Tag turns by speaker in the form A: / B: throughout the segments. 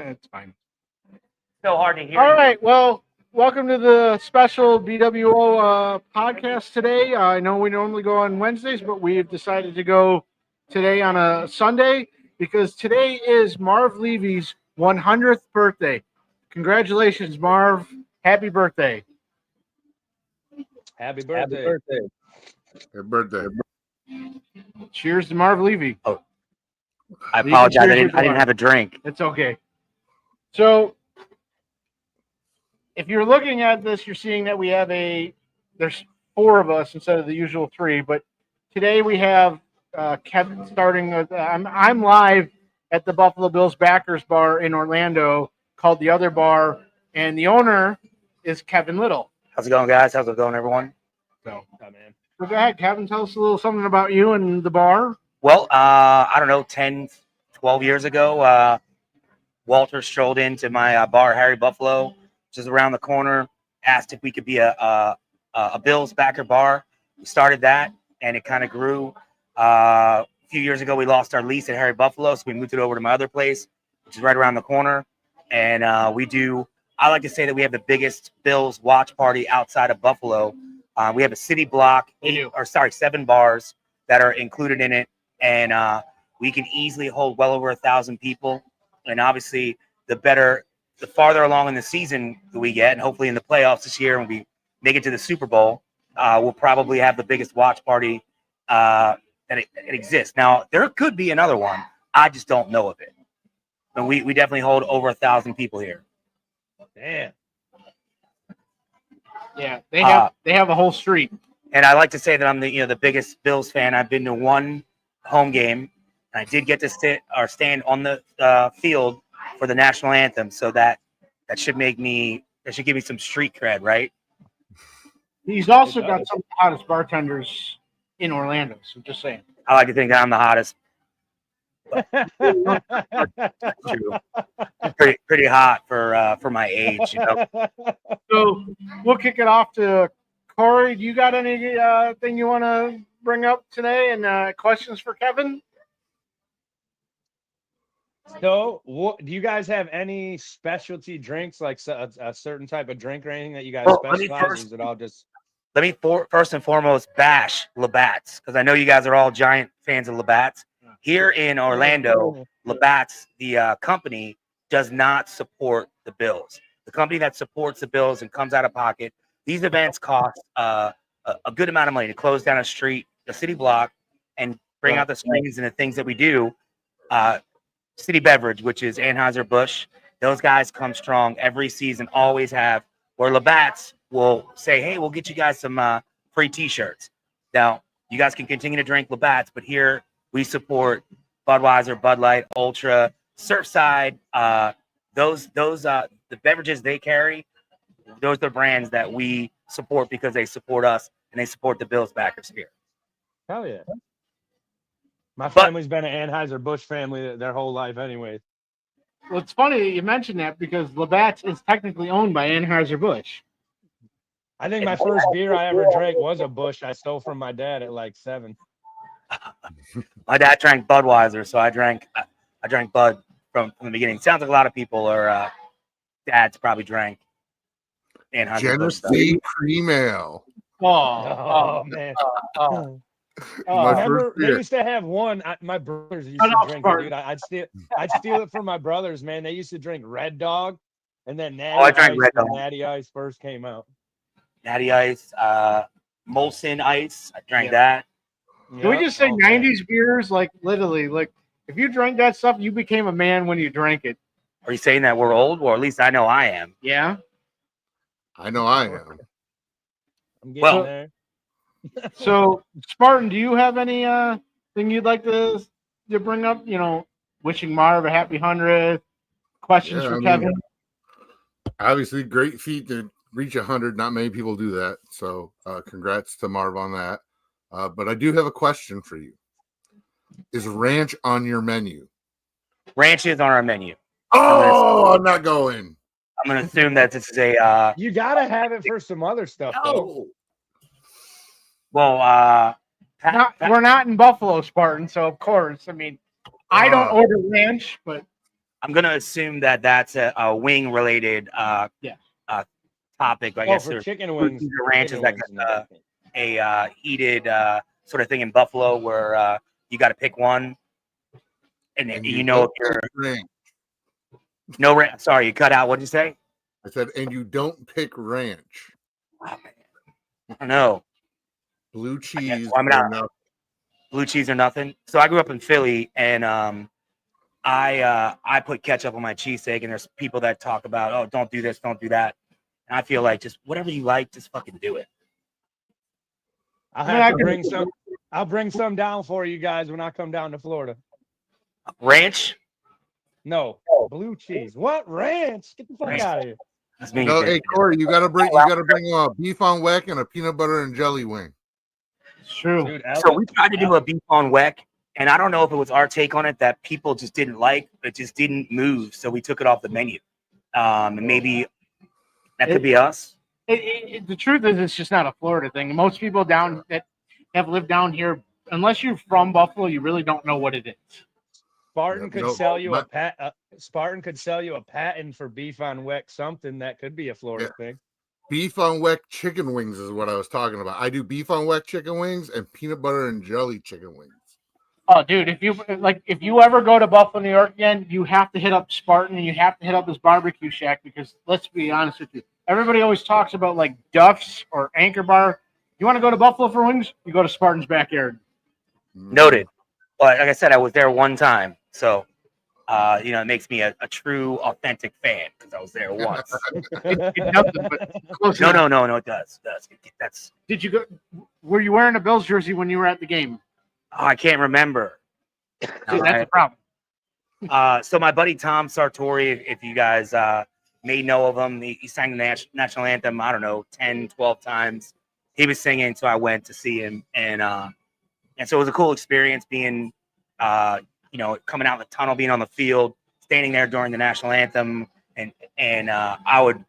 A: It's fine.
B: So hard to hear.
A: All right. Well, welcome to the special BWO podcast today. I know we normally go on Wednesdays, but we've decided to go today on a Sunday because today is Marv Levy's 100th birthday. Congratulations, Marv. Happy birthday.
C: Happy
D: Happy
C: birthday.
D: birthday.
E: Happy birthday.
A: Cheers to Marv Levy.
B: Oh, I
A: You can
B: apologize. I
A: cheers
B: didn't
A: your
B: have a drink.
A: It's okay. So, if you're looking at this, you're seeing that we have there's four of us instead of the usual three. But today we have Kevin starting. I'm live at the Buffalo Bills Backers Bar in Orlando called The Other Bar, and the owner is Kevin Little.
B: How's it going, guys? How's it going, everyone?
A: So,
C: Oh, man.
A: so go ahead, Kevin. Tell us a little something about you and the bar.
B: Well, I don't know, 10, 12 years ago, Walter strolled into my bar, Harry Buffalo, which is around the corner, asked if we could be a Bills backer bar. We started that, and it kind of grew. A few years ago, we lost our lease at Harry Buffalo, so we moved it over to my other place, which is right around the corner. And I like to say that we have the biggest Bills watch party outside of Buffalo. We have a city block, 7 bars that are included in it, and we can easily hold well over 1,000 people. And obviously, the farther along in the season we get, and hopefully in the playoffs this year, when we make it to the Super Bowl, we'll probably have the biggest watch party that it exists. Now, there could be another one. I just don't know of it. But we definitely hold over 1,000 people here.
C: Damn.
A: Yeah, they have a whole street.
B: And I like to say that I'm the biggest Bills fan. I've been to one home game, and I did get to stand on the field for the national anthem. So that should give me some street cred, right?
A: He's also got some of the hottest bartenders in Orlando. So just saying.
B: I like to think that I'm the hottest. True. Pretty hot for my age,
A: So we'll kick it off to Corey. Do you got any thing you want to bring up today and questions for Kevin?
C: So, do you guys have any specialty drinks, like a certain type of drink or anything that you guys specialize? Or is it all just?
B: Let me first and foremost bash Labatt's, because I know you guys are all giant fans of Labatt's. Here in Orlando, Labatt's, the company, does not support the Bills. The company that supports the Bills and comes out of pocket. These events cost a good amount of money to close down a street, a city block, and bring out the screens and the things that we do. City Beverage, which is Anheuser-Busch, those guys come strong every season, always have. Where Labatt's will say, hey, we'll get you guys some free T-shirts. Now, you guys can continue to drink Labatt's, but here we support Budweiser, Bud Light, Ultra, Surfside. The beverages they carry, those are the brands that we support because they support us and they support the Bills backers here.
C: Hell yeah. My family's been an Anheuser-Busch family their whole life anyway.
A: Well, it's funny that you mentioned that because Labatt's is technically owned by Anheuser-Busch.
C: I think my first beer I ever drank was a Busch I stole from my dad at like 7.
B: My dad drank Budweiser, so I drank Bud from the beginning. Sounds like a lot of people or dads probably drank Anheuser-Busch.
E: Genesee Cream Ale.
C: Oh man. Remember, they used to have one. My brothers used to drink it, dude. I'd steal it from my brothers, man. They used to drink Red Dog, and then Natty Ice first came out.
B: Natty Ice, Molson Ice. I drank that.
A: Can we just say 90s beers? Like literally, like if you drank that stuff, you became a man when you drank it.
B: Are you saying that we're old? Or at least I know I am.
A: Yeah.
E: I know I am.
C: I'm getting there.
A: So, Spartan, do you have any thing you'd like to bring up? Wishing Marv a happy 100th. Questions for Kevin?
E: Obviously, great feat to reach 100. Not many people do that. So, congrats to Marv on that. But I do have a question for you. Is ranch on your menu?
B: Ranch is on our menu.
E: Oh, I'm not going.
B: I'm going to assume that this is a...
C: you got to have it for some other stuff, though.
B: Well,
A: we're not in Buffalo, Spartan, so of course. I mean, I don't order ranch, but
B: I'm gonna assume that that's a wing related topic. I guess
C: for
B: there's
C: chicken wings,
B: ranches that
C: chicken
B: got
C: wings,
B: a heated sort of thing in Buffalo where you got to pick one, and you know if you're
E: ranch.
B: no ranch. Sorry, you cut out. What'd you say?
E: I said, and you don't pick ranch.
B: Oh, man. I don't know.
E: Blue cheese
B: I'm
E: or
B: not
E: nothing.
B: blue cheese or nothing. So I grew up in Philly, and I put ketchup on my cheesesteak, and there's people that talk about, oh, don't do this, don't do that. And I feel like just whatever you like, just fucking do it.
C: I'll bring some. I'll bring some down for you guys when I come down to Florida.
B: Ranch?
C: No, blue cheese. What ranch? Get the fuck out of here.
E: No, hey Corey, you gotta bring beef on weck and a peanut butter and jelly wing.
A: It's true.
C: Dude,
B: So we tried to do a beef on weck, and I don't know if it was our take on it that people just didn't like. It just didn't move, so we took it off the menu. And maybe that could be us.
A: The truth is, it's just not a Florida thing. Most people down that have lived down here, unless you're from Buffalo, you really don't know what it is.
C: Spartan could sell you a patent for beef on weck, something that could be a Florida thing.
E: Beef on weck chicken wings is what I was talking about. I do beef on weck chicken wings and peanut butter and jelly chicken wings.
A: Oh, dude, if you ever go to Buffalo, New York again, you have to hit up Spartan and you have to hit up his barbecue shack because let's be honest with you, everybody always talks about like Duff's or Anchor Bar. You want to go to Buffalo for wings? You go to Spartan's backyard.
B: Noted. But like I said, I was there one time, so it makes me a true, authentic fan because I was there once.
A: It's nothing but close enough.
B: No, it does. That's.
A: Did you go? Were you wearing a Bills jersey when you were at the game?
B: Oh, I can't remember.
A: That's a problem.
B: So my buddy Tom Sartori, if you guys may know of him, he sang the national anthem, I don't know, 10, 12 times. He was singing, so I went to see him. And so it was a cool experience being, coming out of the tunnel, being on the field, standing there during the national anthem. And I would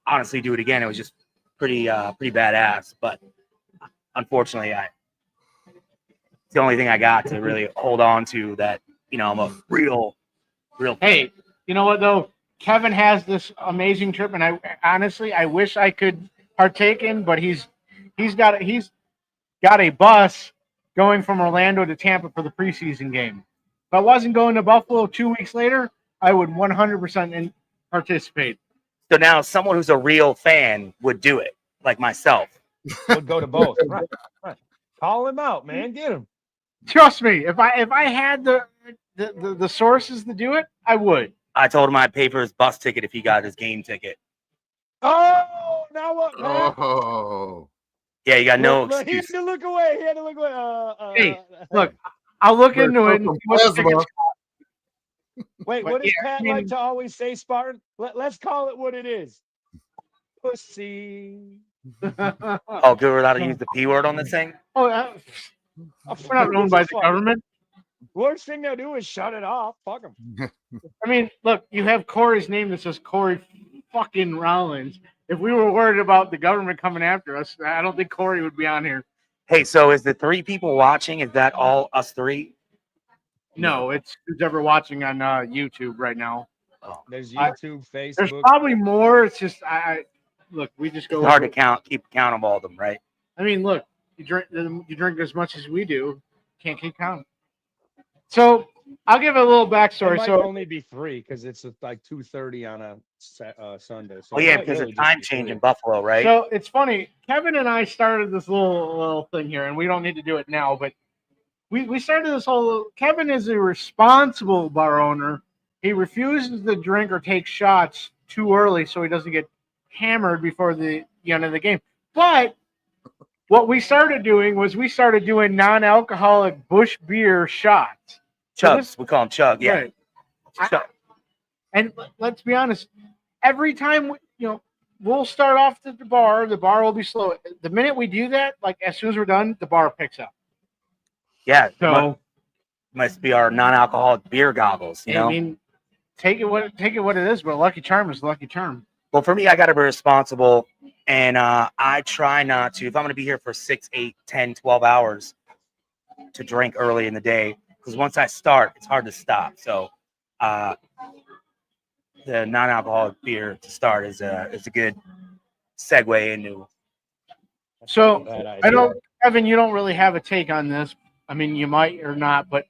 B: honestly do it again. It was just pretty badass. But unfortunately, it's the only thing I got to really hold on to that, I'm a real.
A: Hey, you know what though? Kevin has this amazing trip, and I wish I could partake in, but he's got a bus going from Orlando to Tampa for the preseason game. If I wasn't going to Buffalo 2 weeks later, I would 100% participate.
B: So now someone who's a real fan would do it, like myself.
C: Would go to both. Right. Call him out, man. Get him.
A: Trust me, if I had the sources to do it, I would.
B: I told him I'd pay for his bus ticket if he got his game ticket.
C: Oh, now what, man?
E: Oh.
B: Yeah, you got no excuse.
C: He had to look away.
A: Hey, look, I'll look into it.
C: Wait, what does Pat like to always say, Spartan? Let's call it what it is. Pussy.
B: Oh, good. We're allowed to use the P word on this thing?
A: Oh, we're not owned by the government.
C: Worst thing they'll do is shut it off. Fuck them.
A: I mean, look, you have Corey's name that says Corey fucking Rollins. If we were worried about the government coming after us, I don't think Corey would be on here.
B: Hey, so is the 3 people watching, is that all us 3?
A: No, it's who's ever watching on YouTube right now.
C: Oh. There's YouTube, Facebook.
A: There's probably more. It's just look, we just go.
B: It's hard to keep count of all of them, right?
A: I mean, look, you drink as much as we do, can't keep count. So I'll give a little backstory.
C: It might
A: so
C: only be 3 because it's like 2:30 on a Sunday. So
B: yeah, because the time change in Buffalo, right?
A: So it's funny. Kevin and I started this little thing here, and we don't need to do it now, but we started this whole. Kevin is a responsible bar owner. He refuses to drink or take shots too early, so he doesn't get hammered before the end of the game. But what we started doing was non-alcoholic Busch beer shots.
B: Chugs, we call them chug, yeah.
A: Right. And let's be honest, every time we'll start off at the bar will be slow. The minute we do that, like as soon as we're done, the bar picks up.
B: Yeah.
A: So
B: must be our non-alcoholic beer goggles,
A: I mean, take it what it is, but Lucky Charm is Lucky Charm.
B: Well, for me, I got to be responsible, and I try not to, if I'm going to be here for 6, 8, 10, 12 hours, to drink early in the day, because once I start, it's hard to stop. So the non-alcoholic beer to start is a good segue into.
A: So
C: Bad
A: I
C: idea.
A: know, Evan, you don't really have a take on this. I mean, you might or not, but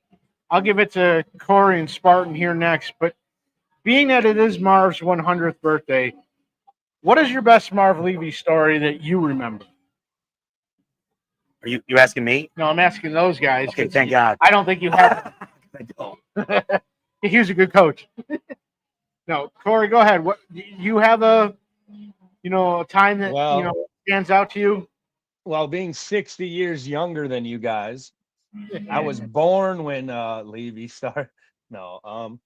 A: I'll give it to Corey and Spartan here next. But being that it is Marv's 100th birthday, what is your best Marv Levy story that you remember?
B: Are you asking me?
A: No, I'm asking those guys.
B: Okay, thank God.
A: I don't think you have.
B: I don't.
A: He was a good coach. No, Corey, go ahead. What you have a time that
C: Well,
A: stands out to you?
C: well, being 60 years younger than you guys, I was born when Levy started. No,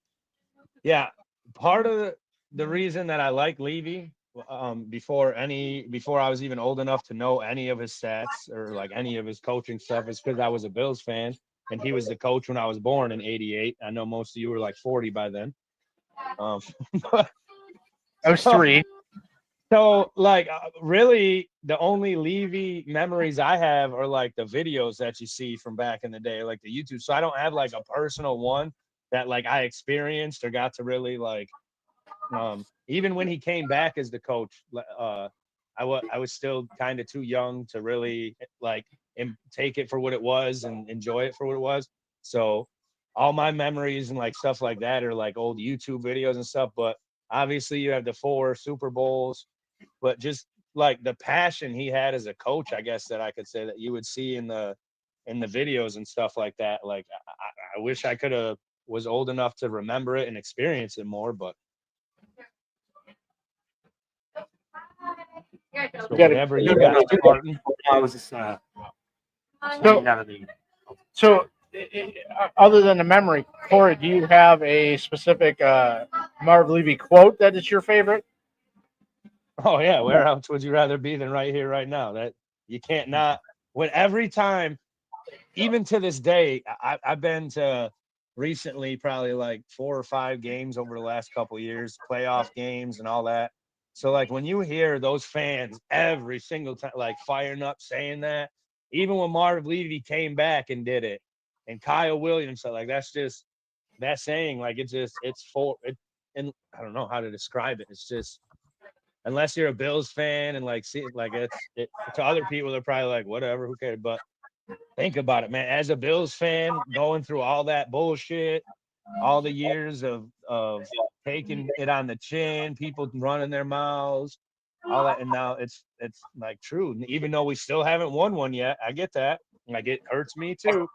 C: yeah, part of the reason that I like Levy before I was even old enough to know any of his stats or like any of his coaching stuff is because I was a Bills fan and he was the coach when I was born in '88. I know most of you were like 40 by then.
A: I was 3.
C: So, like, really, the only Levy memories I have are like the videos that you see from back in the day, like the YouTube. So I don't have like a personal one that like I experienced or got to really like. Even when he came back as the coach, I was still kind of too young to really like take it for what it was and enjoy it for what it was. So all my memories and like stuff like that are like old YouTube videos and stuff. But obviously, you have the 4 Super Bowls, but just like the passion he had as a coach, I guess that I could say that you would see in the videos and stuff like that. Like I wish I could have was old enough to remember it and experience it more, but so whatever you got, Spartan.
B: I was just
A: So, other than the memory, Corey, do you have a specific Marv Levy quote that is your favorite?
C: Oh yeah, where else would you rather be than right here, right now? That you can't not. When every time, even to this day, I've been to recently probably like 4 or 5 games over the last couple of years, playoff games and all that. So like when you hear those fans every single time, like firing up, saying that, even when Marv Levy came back and did it, and Kyle Williams, so like that's just that saying, like it's for it, and I don't know how to describe it. It's just unless you're a Bills fan and like see like it to other people, they're probably like whatever, who cares? But think about it, man. As a Bills fan, going through all that bullshit, all the years of taking it on the chin, people running their mouths, all that, and now it's like true. Even though we still haven't won one yet, I get that. Like it hurts me too.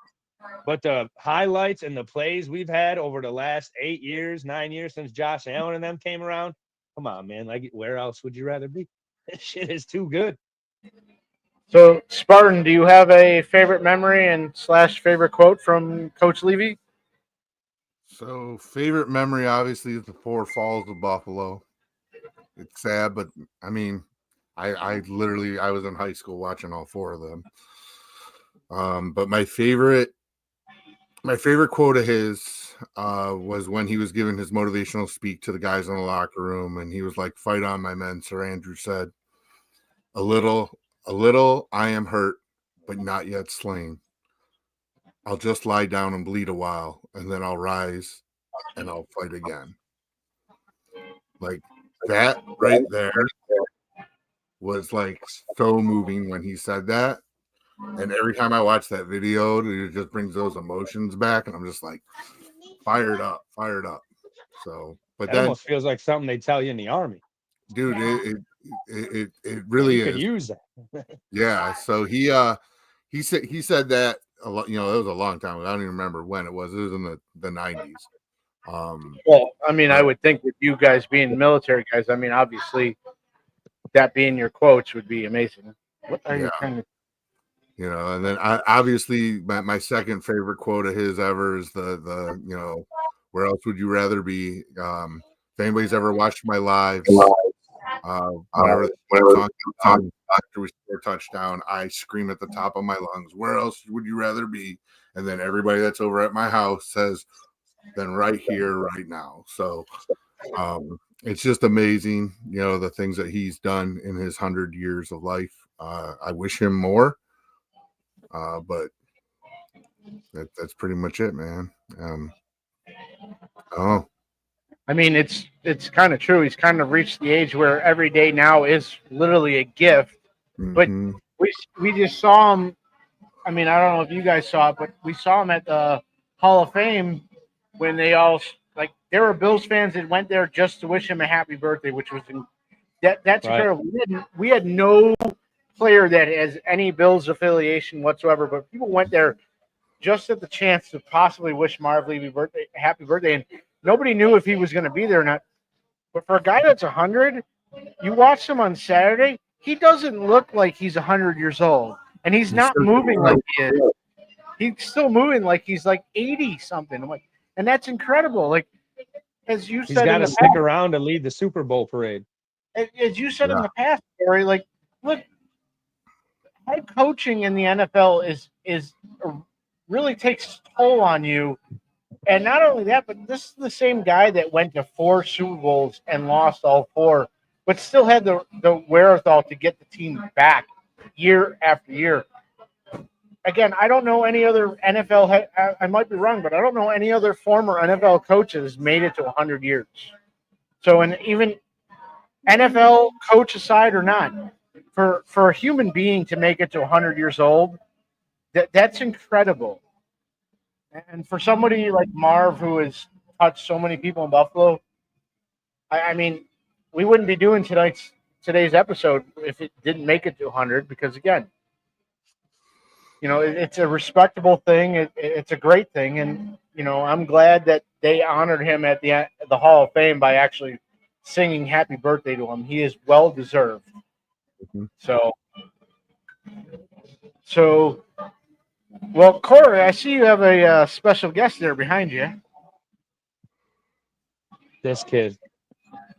C: But the highlights and the plays we've had over the last 8 years, 9 years since Josh Allen and them came around, come on, man. Like where else would you rather be? This shit is too good.
A: So, Spartan, do you have a favorite memory and / favorite quote from Coach Levy?
E: So, favorite memory obviously is the 4 Falls of Buffalo. It's sad, but I mean, I literally I was in high school watching all 4 of them. But my favorite quote of his was when he was giving his motivational speak to the guys in the locker room, and he was like, "Fight on, my men." Sir Andrew said, a little, I am hurt, but not yet slain. I'll just lie down and bleed a while, and then I'll rise and I'll fight again." Like that right there was like so moving when he said that. And every time I watch that video, it just brings those emotions back, and I'm just like fired up. So, but
C: That
E: then,
C: almost feels like something they tell you in the army.
E: dude, it really
C: You could
E: is.
C: use that.
E: Yeah. So he said that a lot. You know, it was a long time ago. I don't even remember when it was. It was in the 90s.
A: Well, I mean, I would think with you guys being military guys, I mean, obviously, that being your quotes would be amazing. What are you kind of?
E: You know, and then obviously my second favorite quote of his ever is the where else would you rather be? If anybody's ever watched my lives, whenever the song after we score a touchdown, I scream at the top of my lungs, "Where else would you rather be?" And then everybody that's over at my house says, "Then right here, right now." So it's just amazing, you know, the things that he's done in his 100 years of life. I wish him more. But that's pretty much it, man. Oh,
A: I mean, it's kind of true. He's kind of reached the age where every day now is literally a gift. But
E: Mhm.
A: we just saw him. I mean, I don't know if you guys saw it, but we saw him at the Hall of Fame when they all like there were Bills fans that went there just to wish him a happy birthday, which was that's
C: Right.
A: incredible. We had no player that has any Bills affiliation whatsoever, but people went there just at the chance to possibly wish Marv Levy birthday happy birthday, and nobody knew if he was going to be there or not. But for a guy that's 100, you watch him on Saturday, he doesn't look like he's 100 years old, and he's not moving like he is. He's still moving like he's like 80 something. I'm like, and that's incredible. Like as you
C: He's
A: said
C: got
A: in
C: to
A: the
C: stick
A: past,
C: around to lead the Super Bowl parade.
A: as you said in
E: Yeah.
A: the past, Corey, like look, head coaching in the NFL is really takes a toll on you. And not only that, but this is the same guy that went to 4 Super Bowls and lost all 4, but still had the wherewithal to get the team back year after year. Again, I don't know any other NFL. I might be wrong, but I don't know any other former NFL coaches made it to 100 years. So, and even NFL coach aside or not, for a human being to make it to 100 years old, that's incredible. And for somebody like Marv, who has touched so many people in Buffalo, I mean, we wouldn't be doing today's episode if it didn't make it to 100. Because again, it's a respectable thing. It's a great thing, and I'm glad that they honored him at the Hall of Fame by actually singing "Happy Birthday" to him. He is well deserved.
E: Mhm.
A: So, well, Corey, I see you have a special guest there behind you.
C: This kid.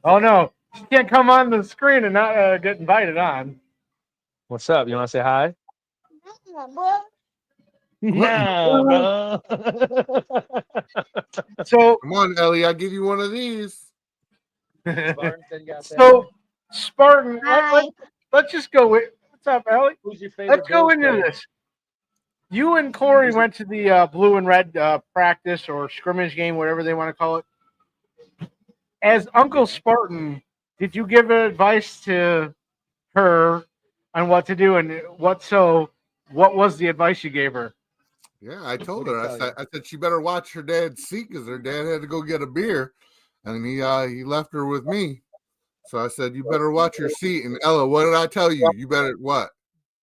A: Oh no, you can't come on the screen and not get invited on.
C: What's up? You want to say hi? Nah, bro.
A: So,
E: Come on, Ellie. I'll give you one of these.
A: so Spartan,
D: Hi.
A: let's just go with what's up, Ellie?
C: Who's your favorite
A: Let's go
C: Bills
A: into
C: player?
A: this. You and Corey went to the blue and red practice or scrimmage game, whatever they want to call it. As Uncle Spartan, did you give advice to her on what to do and what was the advice you gave her?
E: Yeah, I told
C: What'd
E: her.
C: he
E: I
C: tell
E: said,
C: you?
E: I said she better watch her dad's seat because her dad had to go get a beer, and he left her with me. So I said, you better watch your seat. And Ella, what did I tell you? You better what?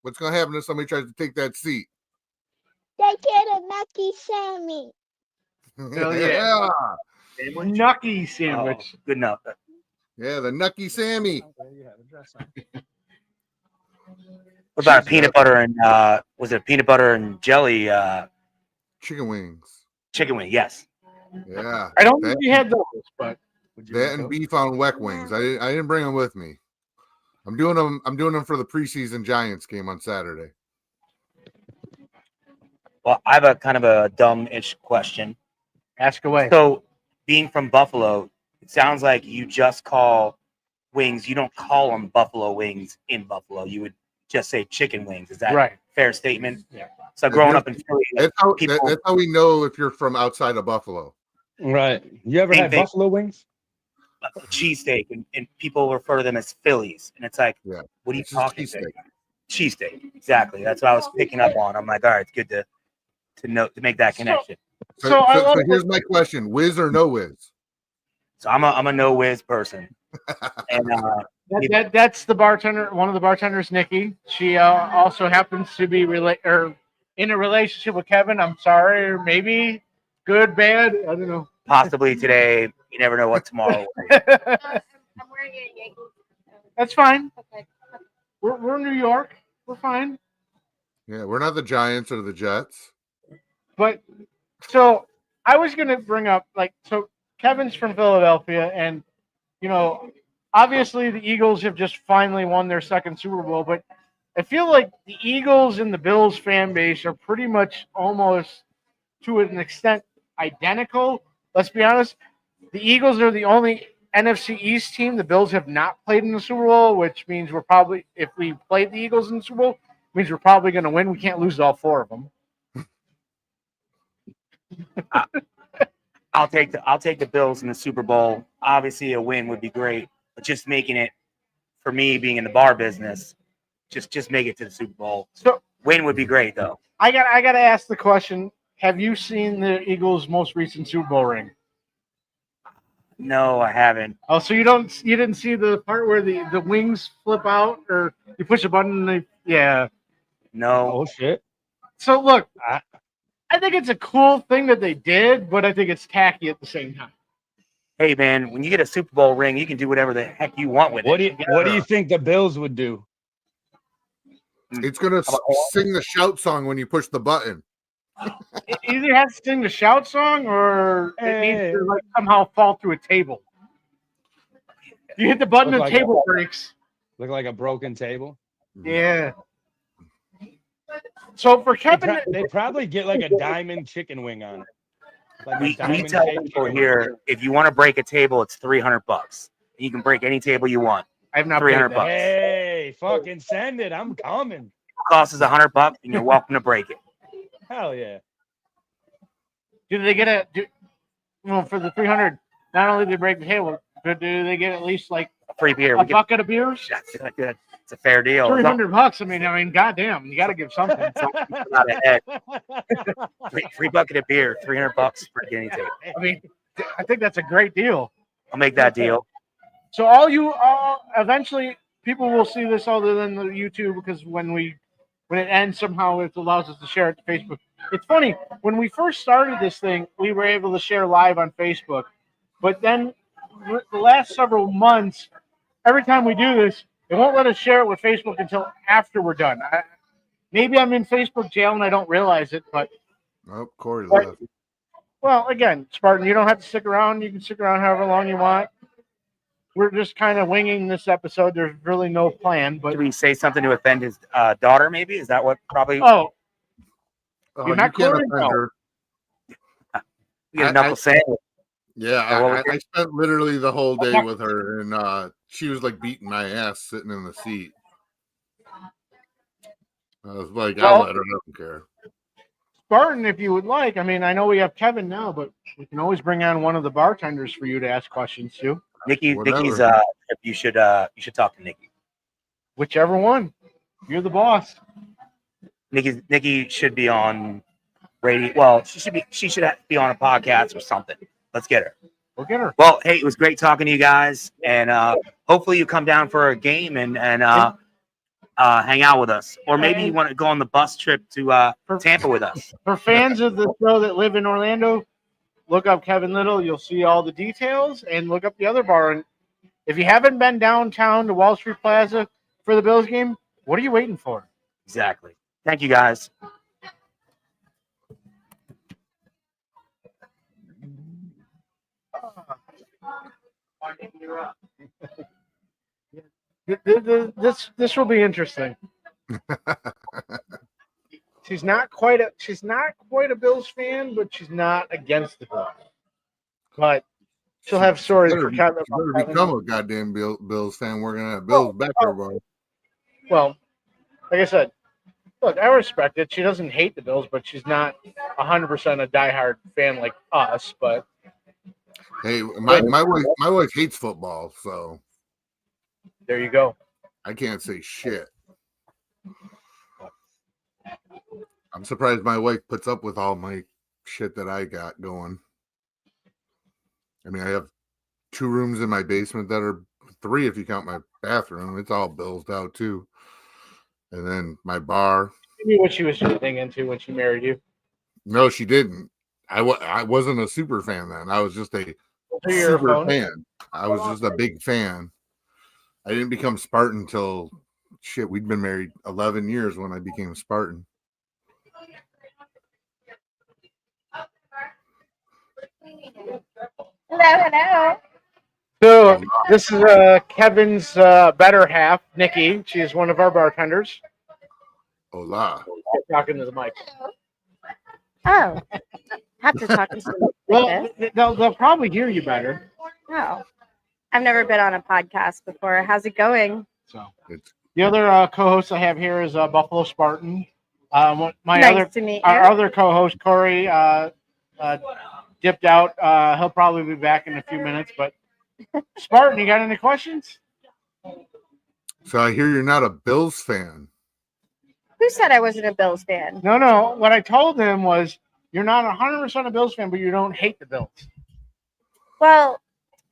E: What's gonna happen if somebody tries to take that seat?
D: They get a Lucky Sammy.
A: Hell yeah. Nucky sandwich.
B: Oh, good enough.
E: Yeah, the Nucky Sammy.
C: You have a dress on.
B: What about a peanut butter and was it peanut butter and jelly
E: Chicken wings.
B: chicken wing? Yes.
E: Yeah.
A: I don't
E: That,
A: think we had those, but
C: Would you
E: that
C: like
E: and
C: those?
E: beef on weck wings. I didn't bring them with me. I'm doing them for the preseason Giants game on Saturday.
B: Well, I have a kind of a dumb-ish question.
A: ask away.
B: So, being from Buffalo, it sounds like you just call wings. You don't call them buffalo wings in Buffalo. You would just say chicken wings. Is that
A: Right.
B: a fair statement?
A: Yeah.
B: So, growing up in Philly,
E: That's
B: people
E: how we know if you're from outside of Buffalo.
C: Right. You ever
B: Same
C: had
B: thing.
C: buffalo wings?
B: cheesesteak, and people refer to them as Phillies, and it's like,
E: Yeah.
B: what are you
E: It's just
B: talking
E: cheesesteak.
B: about? Cheesesteak, exactly. That's what I was picking up on. I'm like, all right, it's good to know to make that connection.
E: So
A: I love
E: here's my question: whiz or no whiz?
B: So I'm a no whiz person, and
A: that's the bartender. One of the bartenders, Nikki. She also happens to be in a relationship with Kevin. I'm sorry, or maybe good, bad. I don't know.
B: possibly today. You never know what tomorrow will be.
D: I'm wearing a Yankee.
A: That's fine.
D: Okay.
A: We're in New York. We're fine.
E: Yeah, we're not the Giants or the Jets.
A: But so I was gonna bring up so Kevin's from Philadelphia, and obviously the Eagles have just finally won their second Super Bowl, but I feel like the Eagles and the Bills fan base are pretty much almost to an extent identical. Let's be honest. The Eagles are the only NFC East team the Bills have not played in the Super Bowl, which means we're probably, if we played the Eagles in the Super Bowl, means we're probably going to win. We can't lose all 4 of them.
B: I'll take the Bills in the Super Bowl. Obviously, a win would be great, but just making it for me being in the bar business, just make it to the Super Bowl.
A: So
B: Win would be great though.
A: I got to ask the question: have you seen the Eagles' most recent Super Bowl ring?
B: No, I haven't.
A: Oh, so you didn't see the part where the wings flip out, or you push a button and yeah.
B: No.
C: Oh shit.
A: So look,
C: I-
A: I think it's a cool thing that they did, but I think it's tacky at the same time.
B: Hey man, when you get a Super Bowl ring, you can do whatever the heck you want with
C: What
B: it.
C: do you think the Bills would do?
E: It's gonna sing the shout song when you push the button.
A: It either has to sing the shout song, or it needs to like somehow fall through a table. You hit the button,
C: Look
A: and the
C: like
A: table breaks.
C: Look like a broken table.
A: Yeah. So for Kevin,
C: They probably get like a diamond chicken wing on it. Like a
B: We
C: diamond
B: tell
C: shaped
B: people
C: chicken
B: here, if you want to break a table, it's $300. You can break any table you want.
A: I've not paid
B: 300
A: that.
B: bucks.
C: Hey, fucking send it. I'm coming.
B: It costs us $100, and you're welcome to break it.
C: Hell yeah.
A: Do they get well, for the 300? Not only do they break the table, but do they get at least like
B: Free beer.
A: a bucket of beers?
B: It's a fair deal.
A: $300. I mean, goddamn, you got to give something.
B: Not a head. Free bucket of beer, $300 for any table.
A: I mean, I think that's a great deal.
B: I'll make that deal.
A: So eventually people will see this other than the YouTube, because when it ends, somehow it allows us to share it to Facebook. It's funny, when we first started this thing, we were able to share live on Facebook, but then the last several months, every time we do this, it won't let us share it with Facebook until after we're done. Maybe I'm in Facebook jail and I don't realize it, but
E: Oh, Corey left.
A: well, again, Spartan, you don't have to stick around. You can stick around however long you want. We're just kind of winging this episode. There's really no plan, but
B: Did we say something to offend his daughter? Maybe is that what probably?
A: oh,
E: Oh,
A: You're
E: you
A: not
E: can't
A: Corey?
E: offend
A: No.
E: her.
B: We get a knuckle sandwich.
E: Yeah,
B: Or what was
E: I spent literally the whole day with her, and she was like beating my ass sitting in the seat. I was like, I'll let her. I don't care.
A: Spartan, if you would like. I mean, I know we have Kevin now, but we can always bring on one of the bartenders for you to ask questions to.
B: Nikki's
E: Whatever.
B: you should talk to Nikki.
A: Whichever one. You're the boss.
B: Nikki should be on radio. Well, she should be on a podcast or something. Let's get her.
A: We'll get her.
B: Well, hey, it was great talking to you guys, and hopefully you come down for a game and hang out with us, or maybe you want to go on the bus trip to Tampa with us.
A: For fans of the show that live in Orlando, look up Kevin Little. You'll see all the details, and look up the other bar. And if you haven't been downtown to Wall Street Plaza for the Bills game, what are you waiting for?
B: Exactly. Thank you, guys.
A: This will be interesting. She's not quite a Bills fan, but she's not against the Bills. But she'll have stories for Kevin.
E: Better become a goddamn Bills fan. We're gonna have Bills back there, bro.
A: Well, like I said, look, I respect it. She doesn't hate the Bills, but she's not 100% a diehard fan like us. But
E: Hey, my wife hates football, so
A: there you go.
E: I can't say shit. I'm surprised my wife puts up with all my shit that I got going. I mean, I have 2 rooms in my basement that are 3 if you count my bathroom. It's all billed out too. And then my bar.
A: You knew what she was getting into when she married you.
E: No, she didn't. I wasn't a super fan then. I was just a super fan. I was just a big fan. I didn't become Spartan until we'd been married 11 years when I became Spartan.
D: Hello.
A: So this is Kevin's better half, Nikki. She is one of our bartenders.
E: Hola.
A: Talking to the mic.
D: Oh, have to talk to someone
A: Well,
D: like this.
A: they'll probably hear you better.
D: Oh, I've never been on a podcast before. How's it going?
A: So
E: It's
A: the other co-host I have here is Buffalo Spartan.
D: Nice to meet you.
A: Our other co-host Corey dipped out. He'll probably be back in a few minutes. But Spartan, you got any questions?
E: So I hear you're not a Bills fan.
F: Who said I wasn't a Bills fan?
A: No. What I told him was you're not 100% a Bills fan, but you don't hate the Bills.
F: Well,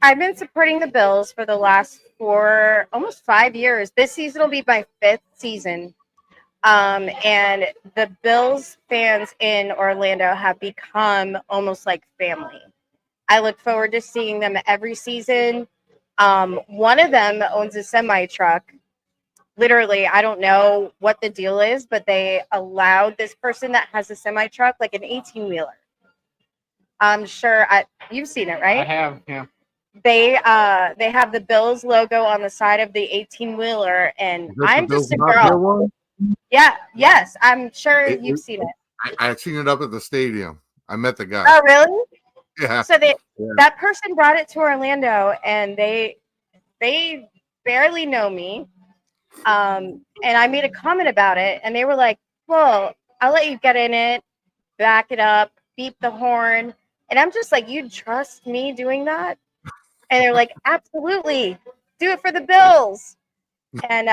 F: I've been supporting the Bills for the last almost 5 years. This season will be my 5th season. And the Bills fans in Orlando have become almost like family. I look forward to seeing them every season. One of them owns a semi truck. Literally, I don't know what the deal is, but they allowed this person that has a semi truck, like an 18-wheeler. I'm sure you've seen it, right?
A: I have, yeah.
F: They have the Bills logo on the side of the 18-wheeler, and I'm just a girl. Yeah, yes, I'm sure you've seen it.
E: I've seen it up at the stadium. I met the guy.
F: Oh, really?
E: Yeah.
F: So that person brought it to Orlando, and they barely know me. And I made a comment about it, and they were like, well, I'll let you get in it, back it up, beep the horn. And I'm just like, you trust me doing that? And they're like, absolutely, do it for the Bills. And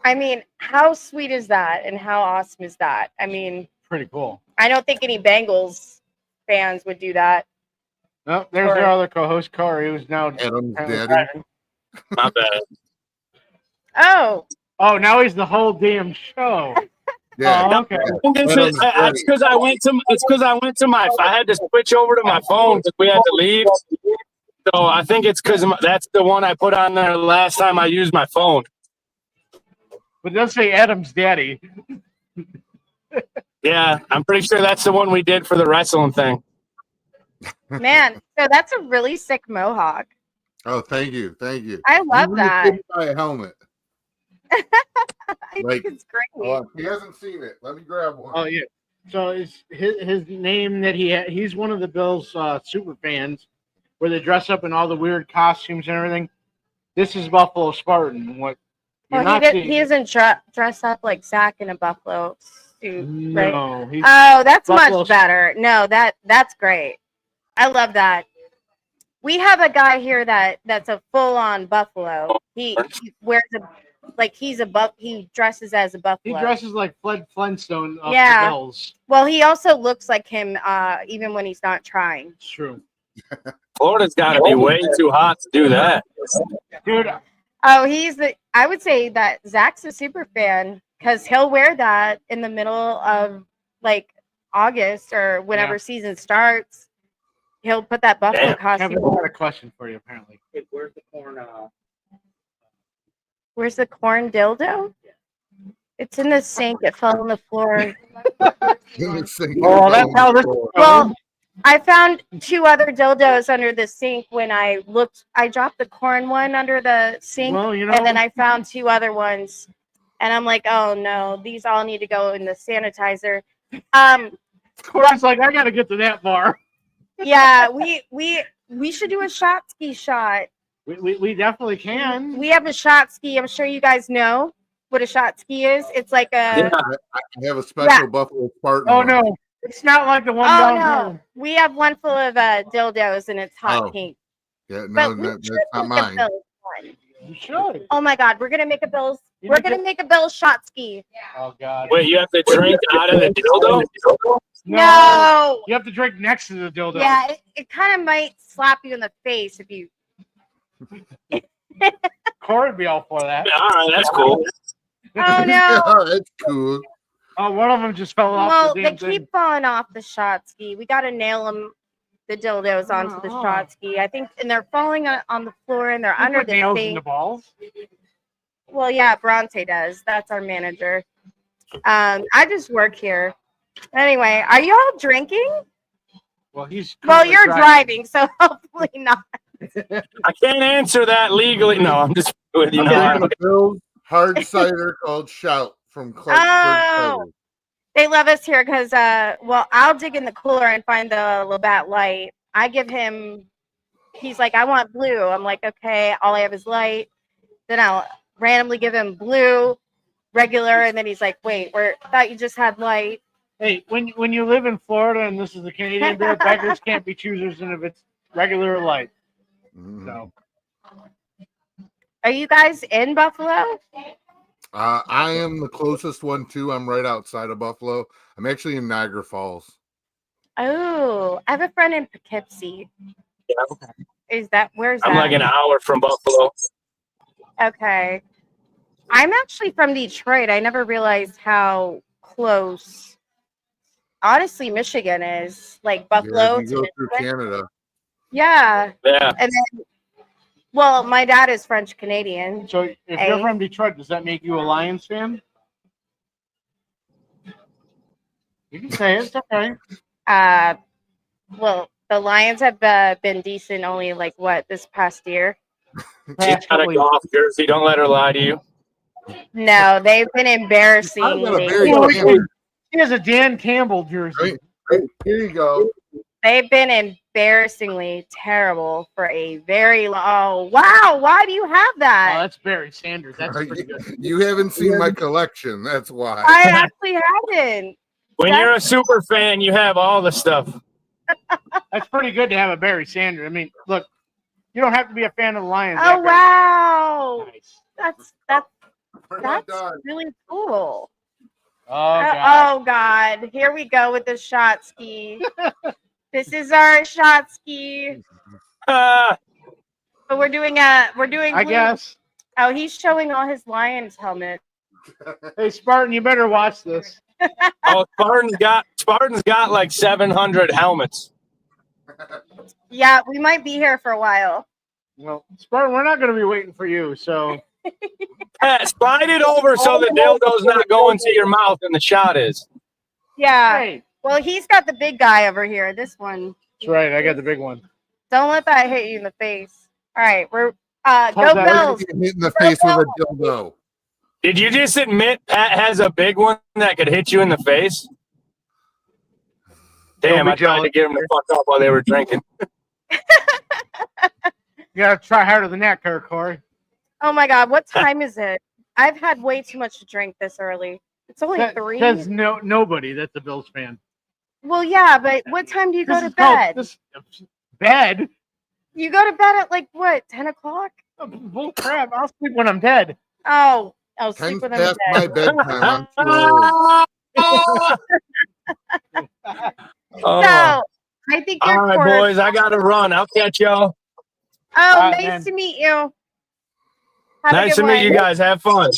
F: I mean, how sweet is that? And how awesome is that? I mean,
A: pretty cool.
F: I don't think any Bengals fans would do that.
A: No, there's their other co-host, Corey, who's now
E: Adam's daddy.
C: My bad.
F: Oh,
A: now he's the whole damn show.
E: Yeah.
A: Oh, okay.
C: It's because I went to my. I had to switch over to my phone because we had to leave. So I think it's because that's the one I put on there last time I used my phone.
A: But it does say Adam's daddy.
C: Yeah, I'm pretty sure that's the one we did for the wrestling thing.
F: man. So that's a really sick mohawk.
E: Oh, thank you.
F: I love that.
E: Couldn't buy a helmet.
F: I
E: Like,
F: think it's great.
E: Oh, he hasn't seen it. Let me grab one.
A: Oh yeah. So his name that he's one of the Bills super fans, where they dress up in all the weird costumes and everything. This is Buffalo Spartan. What?
F: Well, he doesn't dress up like Zach in a buffalo suit, right?
A: No.
F: Oh, that's
A: Buffalo.
F: much better. No, that's great. I love that. We have a guy here that's a full-on buffalo. He wears he dresses as a buffalo.
A: He dresses like Fred Flintstone of
F: Yeah.
A: the Bills.
F: Well, he also looks like him even when he's not trying.
A: It's true.
C: Florida's got to be way too hot to do that.
A: Dude,
F: Oh, I would say that Zach's a super fan because he'll wear that in the middle of like August or whenever season starts. He'll put that buffalo costume.
A: Kevin, I got a question for you, apparently.
B: Where's the corn?
F: Where's the corn dildo? It's in the sink. It fell on the floor.
A: Oh, that's how this.
F: Well, I found 2 other dildos under the sink when I looked. I dropped the corn one under the sink,
A: Well, you know,
F: and then I found 2 other ones. And I'm like, oh no, these all need to go in the sanitizer.
A: Corey's like, I gotta get to that bar.
F: Yeah, we should do a shot ski shot.
A: We definitely can.
F: We have a shot ski. I'm sure you guys know what a shot ski is. It's like a.
E: I have a special Buffalo Spartan.
A: Oh
E: one.
A: no, it's not like the one
F: Oh
A: down
F: no,
A: here.
F: we have one full of dildos and it's hot pink.
E: Yeah,
F: But
E: no,
F: we
E: that's
F: should
E: not
F: make a
E: mine.
F: Bills one.
A: You should.
F: Oh my God, we're gonna make a Bills.
A: You
F: We're
A: make
F: gonna
A: it-
F: make a Bills shot ski.
A: Oh god.
C: Wait, you have to drink out of the dildo?
F: No.
A: You have to drink next to the dildo.
F: Yeah, it kind of might slap you in the face if you.
A: Corey would be all for that.
C: All right, that's cool.
F: Oh no.
E: Oh, that's cool.
A: Oh, one of them just fell off
F: Well,
A: the
F: they
A: damn thing.
F: keep falling off the shot ski. We gotta nail them, the dildos onto the shot ski. I think, and they're falling on the floor and they're
A: You
F: under
A: put
F: the
A: nails in
F: thing.
A: the balls.
F: Well, yeah, Bronte does. That's our manager. I just work here. Anyway, are you all drinking?
A: Well, he's.
F: Well,
A: currently
F: you're driving, so hopefully not.
C: I can't answer that legally. No, I'm just with you.
E: I'm drinking a Bill's hard cider called Shout from Clark.
F: Oh. They love us here because, well, I'll dig in the cooler and find the Labatt Light. I give him, he's like, I want blue. I'm like, okay, all I have is light. Then I'll randomly give him blue, regular, and then he's like, wait, thought you just had light.
A: Hey, when you live in Florida and this is a Canadian beer, beggars can't be choosers, and if it's regular or light.
E: Mhm.
A: So
F: Are you guys in Buffalo?
E: I am the closest one too. I'm right outside of Buffalo. I'm actually in Niagara Falls.
F: Oh, I have a friend in Poughkeepsie.
C: Yeah.
F: Where's
C: I'm
F: that?
C: like an hour from Buffalo.
F: Okay. I'm actually from Detroit. I never realized how close, honestly, Michigan is. Like
E: Yeah,
F: Buffalo
E: you
F: to
E: go through
F: Michigan.
E: Canada.
F: Yeah.
C: Yeah.
F: And then, well, my dad is French Canadian.
A: so if you're
F: Hey.
A: from Detroit, does that make you a Lions fan? You can say it. It's okay.
F: Well, the Lions have been decent only like what this past year.
C: She's
A: Past
C: got a
A: couple
C: golf jersey. Don't let her lie to you.
F: No, they've been
E: I've got a
F: embarrassingly.
E: very
A: years.
E: standard.
A: He has a Dan Campbell jersey.
E: Right, here you go.
F: They've been embarrassingly terrible for a very long. Oh wow! Why do you have
A: Oh,
F: that?
A: that's Barry Sanders. That's pretty good.
E: You haven't seen my collection. That's why.
F: I actually haven't.
C: When you're a super fan, you have all the stuff.
A: That's pretty good to have a Barry Sanders. I mean, look, you don't have to be a fan of the Lions.
F: Oh wow!
A: Nice.
F: That's
E: We're not
F: that's
E: done.
F: really cool.
A: Oh God.
F: Oh God! Here we go with the shot ski. This is our shot ski.
C: Ah,
F: But we're doing.
A: I guess.
F: Oh, he's showing all his Lions helmets.
A: Hey, Spartan, you better watch this.
C: oh, Spartan's got like 700 helmets.
F: Yeah, we might be here for a while.
A: Well, Spartan, we're not going to be waiting for you. So
C: Pat, slide it over so the dildo's not going to your mouth and the shot is.
F: Yeah.
A: hey,
F: Well, he's got the big guy over here. This one.
A: that's right. I got the big one.
F: Don't let that hit you in the face. All right, we're
A: Hold
F: go
A: that.
F: Bills.
E: Get hit in the face with a dildo.
C: Did you just admit Pat has a big one that could hit you in the face? Damn,
A: be
C: I tried to get him to fuck up while they were drinking.
A: You got to try harder than that, Corey.
F: Oh my God, what time is it? I've had way too much to drink this early. It's only 3.
A: Says nobody that's a Bills fan.
F: Well, yeah, but what time do you go
A: This
F: to
A: is called-
F: bed?
A: bed?
F: You go to bed at like what, 10 o'clock?
A: Bull crap. I'll sleep when I'm dead.
F: Oh, I'll
E: 10
F: sleep with them in
E: past my
F: bed.
E: bedtime. I'm too old.
C: Oh.
F: So, I think
C: All
F: you're
C: right, boys, I got to run. I'll catch y'all.
F: Oh,
A: All right,
F: nice
A: man.
F: to meet you. Have a
C: Nice
F: good
C: to meet you
F: one.
C: guys. Have fun.